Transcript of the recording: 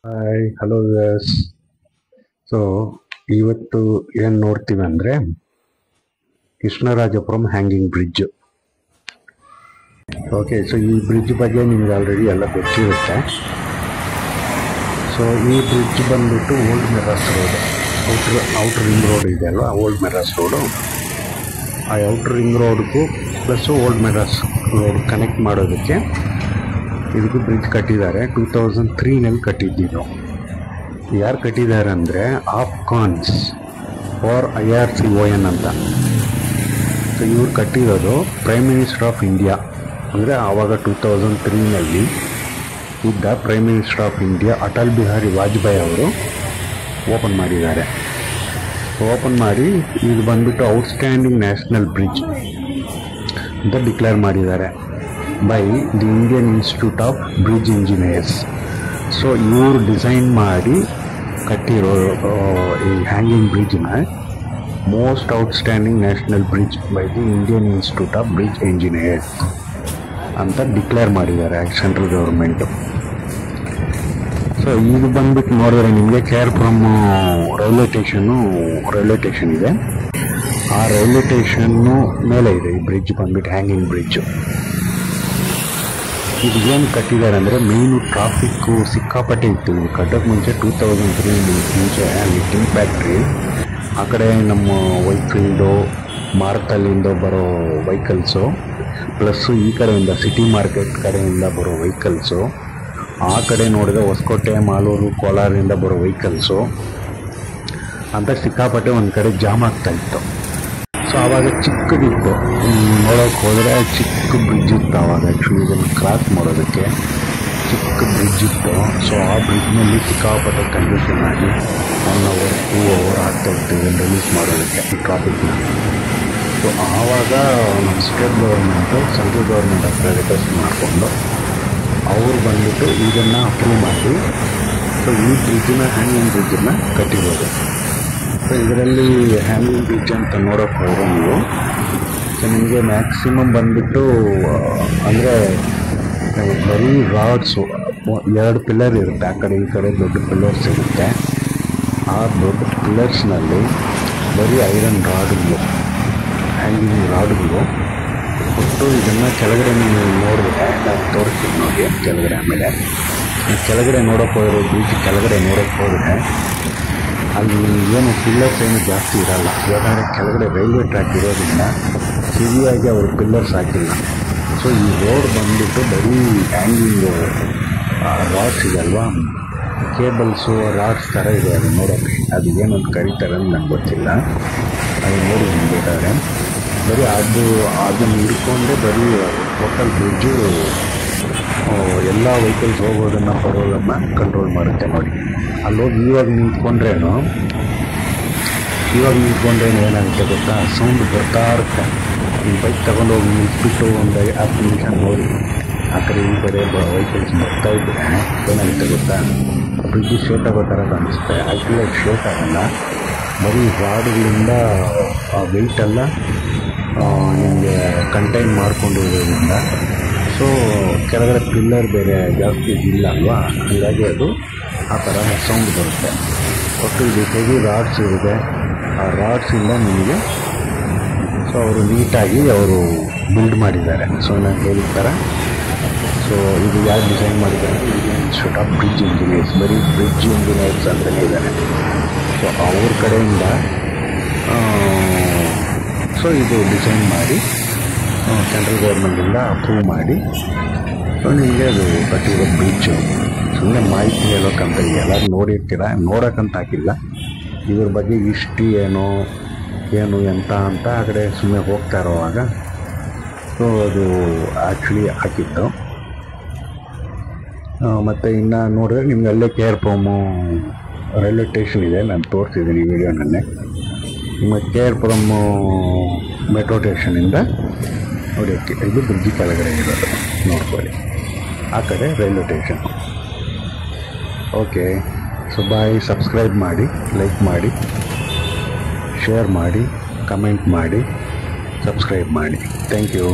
Hi hello viewers. So ಇವತ್ತು ಏನು ನೋಡ್ತೀವಿ ಅಂದರೆ Krishnarajapuram hanging bridge. Okay, so ಈ ಬ್ರಿಡ್ಜ್ ಬಗ್ಗೆ ನಿಮ್ಗೆ ಆಲ್ರೆಡಿ ಎಲ್ಲ ಗೊತ್ತಿರುತ್ತೆ. ಸೊ ಈ ಬ್ರಿಡ್ಜ್ ಬಂದ್ಬಿಟ್ಟು old Madras road, outer ring road ಇದೆ ಅಲ್ವಾ, ಓಲ್ಡ್ ಮೆಡ್ರಾಸ್ ರೋಡು. ಆ ಔಟ್ರ್ ರಿಂಗ್ ರೋಡ್ಗೂ plus old Madras road connect ಮಾಡೋದಕ್ಕೆ ಇದಕ್ಕೆ ಬ್ರಿಡ್ಜ್ ಕಟ್ಟಿದ್ದಾರೆ. 2003ನಲ್ಲಿ ಕಟ್ಟಿದ್ದಿದ್ದು. ಯಾರು ಕಟ್ಟಿದ್ದಾರೆ ಅಂದರೆ ಆಫ್ಘಾನ್ಸ್ ಫಾರ್ IRCON ಅಂತ. ಸೊ ಇವ್ರು ಕಟ್ಟಿರೋದು ಪ್ರೈಮ್ ಮಿನಿಸ್ಟರ್ ಆಫ್ ಇಂಡಿಯಾ, ಅಂದರೆ ಆವಾಗ 2003ನಲ್ಲಿ ಇದ್ದ prime minister of India Atal Bihari Vajpayee ಅವರು ಓಪನ್ ಮಾಡಿದ್ದಾರೆ. ಓಪನ್ ಮಾಡಿ ಇದು ಬಂದ್ಬಿಟ್ಟು ಔಟ್ಸ್ಟ್ಯಾಂಡಿಂಗ್ ನ್ಯಾಷನಲ್ ಬ್ರಿಡ್ಜ್ ಅಂತ ಡಿಕ್ಲೇರ್ ಮಾಡಿದ್ದಾರೆ by the Indian institute of bridge engineers. So ಇವರು ಡಿಸೈನ್ ಮಾಡಿ ಕಟ್ಟಿರೋ ಈ ಹ್ಯಾಂಗಿಂಗ್ ಬ್ರಿಡ್ಜ್ನ most outstanding national bridge by the Indian institute of bridge engineers ಅಂತ ಡಿಕ್ಲೇರ್ ಮಾಡಿದ್ದಾರೆ ಸೆಂಟ್ರಲ್ ಗೌರ್ಮೆಂಟು. ಸೊ ಇದು ಬಂದ್ಬಿಟ್ಟು ನೋಡಿದ್ರೆ ನಿಮಗೆ KRಪುರಂ ರೈಲ್ವೆ ಸ್ಟೇಷನ್ ಇದೆ. ಆ ರೈಲ್ವೆ ಸ್ಟೇಷನ್ನು ಮೇಲೆ ಇದೆ ಈ ಬ್ರಿಡ್ಜ್ ಬಂದ್ಬಿಟ್ಟು ಹ್ಯಾಂಗಿಂಗ್ ಬ್ರಿಡ್ಜು. ಇದು ಏನು ಕಟ್ಟಿದ್ದಾರೆ ಅಂದರೆ ಮೇಯ್ನು ಟ್ರಾಫಿಕ್ಕು ಸಿಕ್ಕಾಪಟ್ಟೆ ಇತ್ತು. ಇದು ಕಟ್ಟೋಕ್ಕೆ ಮುಂಚೆ 2003 ಮುಂಚೆ ಅಲ್ಲಿ ಟಿನ್ ಫ್ಯಾಕ್ಟ್ರಿ, ಆ ಕಡೆ ನಮ್ಮ ವೈಟ್ಫೀಲ್ಡು ಮಾರ್ತಲ್ಲಿಂದ ಬರೋ ವೆಹಿಕಲ್ಸು, ಪ್ಲಸ್ಸು ಈ ಕಡೆಯಿಂದ ಸಿಟಿ ಮಾರ್ಕೆಟ್ ಕಡೆಯಿಂದ ಬರೋ ವೆಹಿಕಲ್ಸು, ಆ ಕಡೆ ನೋಡಿದ್ರೆ ಹೊಸಕೋಟೆ, ಮಾಲೂರು, ಕೋಲಾರಿಂದ ಬರೋ ವೆಹಿಕಲ್ಸು ಅಂತ ಸಿಕ್ಕಾಪಟ್ಟೆ ಒಂದು ಕಡೆ ಜಾಮ್ ಆಗ್ತಾಯಿತ್ತು. ಸೊ ಆವಾಗ ಚಿಕ್ಕದಿತ್ತು, ನೋಡೋಕೆ ಹೋದರೆ ಚಿಕ್ಕ ಬ್ರಿಡ್ಜ್ ಇತ್ತು ಆವಾಗ. ಆ್ಯಕ್ಚುಲಿ ಇದನ್ನು ಕ್ರಾಸ್ ಮಾಡೋದಕ್ಕೆ ಚಿಕ್ಕ ಬ್ರಿಡ್ಜ್ ಇತ್ತು. ಸೊ ಆ ಬ್ರಿಡ್ಜ್ನಲ್ಲಿ ಸಿಕ್ಕಾಪಟ್ಟೆ ಕಂಡೀಷನ್ ಆಗಿ 1 hour 2 hour ಆಗ್ತಾಯಿತ್ತು ಇದನ್ನು ರಿಲೀಸ್ ಮಾಡೋದಕ್ಕೆ ಈ ಟ್ರಾಫಿಕ್ನ. ಸೊ ಆವಾಗ ನಮ್ಮ ಸ್ಟೇಟ್ ಗೌರ್ಮೆಂಟು ಸೆಂಟ್ರಲ್ ಗೌರ್ಮೆಂಟ್ ಹತ್ರ ರಿಕ್ವೆಸ್ಟ್ ಮಾಡಿಕೊಂಡು ಅವರು ಬಂದ್ಬಿಟ್ಟು ಇದನ್ನು ಅಪ್ರೂವ್ ಮಾಡಿ ಸೊ ಈ ಬ್ರಿಡ್ಜನ್ನ ಹ್ಯಾಂಗಿಂಗ್ ಬ್ರಿಡ್ಜನ್ನು ಕಟ್ಟಿರೋದು. ಸೊ ಇದರಲ್ಲಿ ಹ್ಯಾಂಗಿಂಗ್ ಬ್ರಿಡ್ಜ್ ಅಂತ ನೋಡೋಕ್ಕೆ ಹೋದರೆ ನೀವು, ಸೊ ನಿಮಗೆ ಮ್ಯಾಕ್ಸಿಮಮ್ ಬಂದುಬಿಟ್ಟು ಅಂದರೆ ಬರೀ ರಾಡ್ಸು 2 ಪಿಲ್ಲರ್ ಇರುತ್ತೆ, ಆ ಕಡೆ ಈ ಕಡೆ ದೊಡ್ಡ ಪಿಲ್ಲರ್ಸ್ ಇರುತ್ತೆ. ಆ ದೊಡ್ಡ ಪಿಲ್ಲರ್ಸ್ನಲ್ಲಿ ಬರೀ ಐರನ್ ರಾಡ್ಗಳು, ಹ್ಯಾಂಗಿಂಗ್ ರಾಡ್ಗಳು ಕೊಟ್ಟು ಇದನ್ನು ಕೆಳಗಡೆ ನೀವು ನೋಡಿದ್ರೆ ನಾನು ತೋರಿಸ್ತೀನಿ ನೋಡಿ. ಕೆಳಗಡೆ ಆಮೇಲೆ ಕೆಳಗಡೆ ನೋಡೋಕ್ಕೆ ಹೋದರೆ ಬ್ರಿಡ್ಜ್ ಕೆಳಗಡೆ ನೋಡೋಕ್ಕೆ ಹೋದರೆ ಅಲ್ಲಿ ಏನು ಪಿಲ್ಲರ್ಸ್ ಏನು ಜಾಸ್ತಿ ಇರೋಲ್ಲ. ಯಾಕಂದರೆ ಕೆಳಗಡೆ ರೈಲ್ವೆ ಟ್ರ್ಯಾಕ್ ಇರೋದ್ರಿಂದ ಹೆವಿಯಾಗಿ ಅವರು ಪಿಲ್ಲರ್ಸ್ ಹಾಕಿಲ್ಲ. ಸೊ ಈ ರೋಡ್ ಬಂದುಬಿಟ್ಟು ಬರೀ ಹ್ಯಾಂಗಿಂಗ್ ರಾಡ್ಸ್ ಇದೆ ಅಲ್ವಾ, ಕೇಬಲ್ಸು ರಾಡ್ಸ್ ಥರ ಇದೆ. ಅದು ನೋಡೋಕ್ಕೆ ಅದು ಏನಂತ ಕರೀತಾರೆ ಅಂತ ನಂಗೆ ಗೊತ್ತಿಲ್ಲ, ಅದು ನೋಡಿ ಬೇಕಾದ್ರೆ ಬರೀ ಅದನ್ನು ಹಿಡ್ಕೊಂಡೆ ಬರೀ ಟೋಟಲ್ ಬ್ರಿಡ್ಜು ಎಲ್ಲ ವೆಹಿಕಲ್ಸ್ ಹೋಗೋದನ್ನು ಬರೋದನ್ನು ಕಂಟ್ರೋಲ್ ಮಾಡುತ್ತೆ ನೋಡಿ. ಅಲ್ಲೋಗಿ ಇವಾಗ ನಿಂತ್ಕೊಂಡ್ರೇನು ಏನಾಗುತ್ತೆ ಗೊತ್ತಾ, ಸೌಂಡ್ ಬರ್ತಾ ಇರುತ್ತೆ. ಈ ಬೈಕ್ ತಗೊಂಡೋಗಿ ನಿಂತ್ಬಿಟ್ಟು ಒಂದು 10 ನಿಮಿಷ ನೋಡಿ ಆ ಕಡೆ ಈ ಕಡೆ ವೆಹಿಕಲ್ಸ್ ಬರ್ತಾ ಇದ್ದರೆ ಏನಾಗುತ್ತೆ ಗೊತ್ತಾ, ಬ್ರಿಡ್ಜ್ ಶೇಕ್ ಆಗೋ ಥರ ಕಾಣಿಸುತ್ತೆ. ಆ್ಯಕ್ಚುಲಿ ಶೇಕ್ ಆಗಲ್ಲ, ಬರೀ ರಾಡ್ಗಳಿಂದ ಆ ವೆಯ್ಟೆಲ್ಲ ನಿಮಗೆ ಕಂಟೈನ್ ಮಾಡ್ಕೊಂಡಿರೋದ್ರಿಂದ. ಸೊ ಕೆಳಗಡೆ ಪಿಲ್ಲರ್ ಬೇರೆ ಜಾಸ್ತಿ ಇಲ್ಲ ಅಲ್ವಾ, ಹಾಗಾಗಿ ಅದು ಆ ಥರ ಸೌಂಡ್ ಬರುತ್ತೆ. ಒಟ್ಟು ಇದು ಹೆವಿ ರಾಡ್ಸ್ ಇದೆ, ಆ ರಾಡ್ಸಿಂದ ನಿಮಗೆ ಸೊ ಅವರು ನೀಟಾಗಿ ಅವರು ಬಿಲ್ಡ್ ಮಾಡಿದ್ದಾರೆ. ಸೊ ನಾನು ಹೇಳಿದ ಥರ ಸೊ ಇದು ಯಾರು ಡಿಸೈನ್ ಮಾಡಿದ್ದಾರೆ, Indian institute of bridge engineers, ಬರೀ ಬ್ರಿಡ್ಜ್ ಇಂಜಿನಿಯರ್ಸ್ ಅಂತಲೇ ಇದ್ದಾರೆ. ಸೊ ಅವ್ರ ಕಡೆಯಿಂದ ಸೊ ಇದು ಡಿಸೈನ್ ಮಾಡಿ ಸೆಂಟ್ರಲ್ ಗೌರ್ಮೆಂಟಿಂದ ಅಪ್ರೂವ್ ಮಾಡಿ ಸೊ ನಿಮಗೆ ಅದು ಕಟ್ಟಿರೋ ಬ್ರಿಡ್ಜು. ಸುಮ್ಮನೆ ಮಾಹಿತಿ ಹೇಳೋಕ್ಕಂತ ಎಲ್ಲರೂ ನೋಡಿರ್ತೀರ, ನೋಡೋಕ್ಕಂತ ಹಾಕಿಲ್ಲ. ಇದ್ರ ಬಗ್ಗೆ ಹಿಸ್ಟ್ರಿ ಏನು ಎಂತ ಅಂತ ಆ ಕಡೆ ಸುಮ್ಮನೆ ಹೋಗ್ತಾ ಇರೋವಾಗ ಸೊ ಅದು ಆ್ಯಕ್ಚುಲಿ ಹಾಕಿತ್ತು. ಮತ್ತು ಇನ್ನು ನೋಡಿದ್ರೆ ನಿಮ್ಗೆ ಅಲ್ಲೇ KRಪುರಂ ರೈಲ್ವೆ ಸ್ಟೇಷನ್ ಇದೆ, ನಾನು ತೋರಿಸಿದ್ದೀನಿ ವಿಡಿಯೋನನ್ನೇ. ನಿಮ್ಮ KRಪುರಂ ಮೆಟ್ರೋ ಸ್ಟೇಷನಿಂದ ನೋಡಿ ಇದು ಬ್ರಿಡ್ಜ್ ಕೆಳಗಡೆ ಇರೋದು ನೋಡ್ಕೊಳ್ಳಿ, ಆ ಕಡೆ railway station. Okay, so bye. Subscribe ಮಾಡಿ, ಲೈಕ್ ಮಾಡಿ, ಶೇರ್ ಮಾಡಿ, ಕಮೆಂಟ್ ಮಾಡಿ, ಸಬ್ಸ್ಕ್ರೈಬ್ ಮಾಡಿ. Thank you.